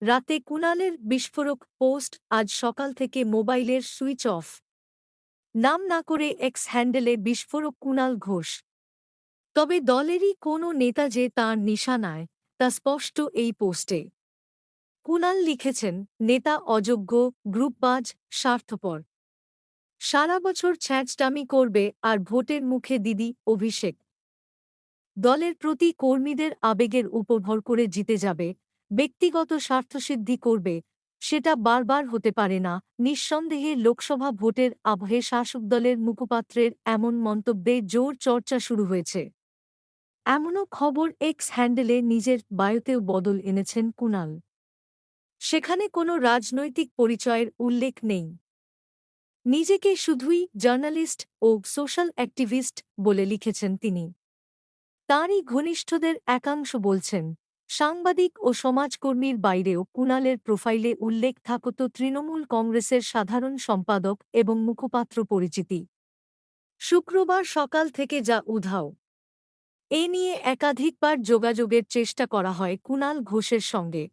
রাতে কুণালের বিস্ফোরক পোস্ট, আজ সকাল থেকে মোবাইলের সুইচ অফ। নাম না করে এক্স হ্যান্ডেলে বিস্ফোরক কুণাল ঘোষ। তবে দলেরই কোনো নেতা যে তাঁর নিশানায়, তা স্পষ্ট এই পোস্টে। কুণাল লিখেছেন, নেতা অযোগ্য, গ্রুপবাজ, স্বার্থপর। সারা বছর ছ্যাঁচটামি করবে আর ভোটের মুখে দিদি অভিষেক। দলের প্রতি কর্মীদের আবেগের উপর ভর করে জিতে যাবে, ব্যক্তিগত স্বার্থসিদ্ধি করবে, সেটা বারবার হতে পারে না। নিঃসন্দেহে লোকসভা ভোটের আবহে শাসক দলের মুখপাত্রের এমন মন্তব্যে জোর চর্চা শুরু হয়েছে। এমনও খবর এক্স হ্যান্ডেলে নিজের বায়োতেও বদল এনেছেন কুণাল। সেখানে কোনো রাজনৈতিক পরিচয়ের উল্লেখ নেই। নিজেকে শুধুই জার্নালিস্ট ও সোশ্যাল অ্যাক্টিভিস্ট বলে লিখেছেন তিনি। তাঁরই ঘনিষ্ঠদের একাংশ বলছেন, সাংবাদিক ও সমাজকর্মীর বাইরেও কুণালের প্রোফাইলে উল্লেখ থাকত তৃণমূল কংগ্রেসের সাধারণ সম্পাদক এবং মুখপাত্র পরিচিতি। শুক্রবার সকাল থেকে যা উধাও। এ নিয়ে একাধিকবার যোগাযোগের চেষ্টা করা হয় কুণাল ঘোষের সঙ্গে।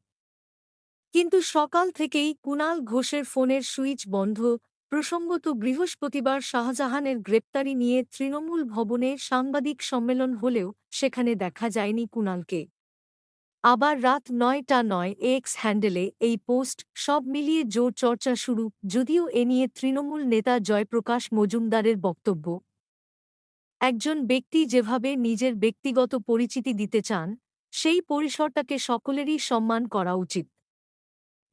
কিন্তু সকাল থেকেই কুণাল ঘোষের ফোনের সুইচ বন্ধ। প্রসঙ্গত, বৃহস্পতিবার শাহজাহানের গ্রেপ্তারি নিয়ে তৃণমূল ভবনে সাংবাদিক সম্মেলন হলেও সেখানে দেখা যায়নি কুণালকে। আবার রাত ৯টা এক্স হ্যান্ডেলে এই পোস্ট। সব মিলিয়ে জোর চর্চা শুরু, যদিও এ নিয়ে তৃণমূল নেতা জয়প্রকাশ মজুমদারের বক্তব্য, একজন ব্যক্তি যেভাবে নিজের ব্যক্তিগত পরিচিতি দিতে চান, সেই পরিসরটাকে সকলেরই সম্মান করা উচিত।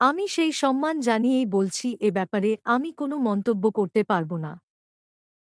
আমি সেই সম্মান জানিয়েই বলছি, এ ব্যাপারে আমি কোনো মন্তব্য করতে পারব না।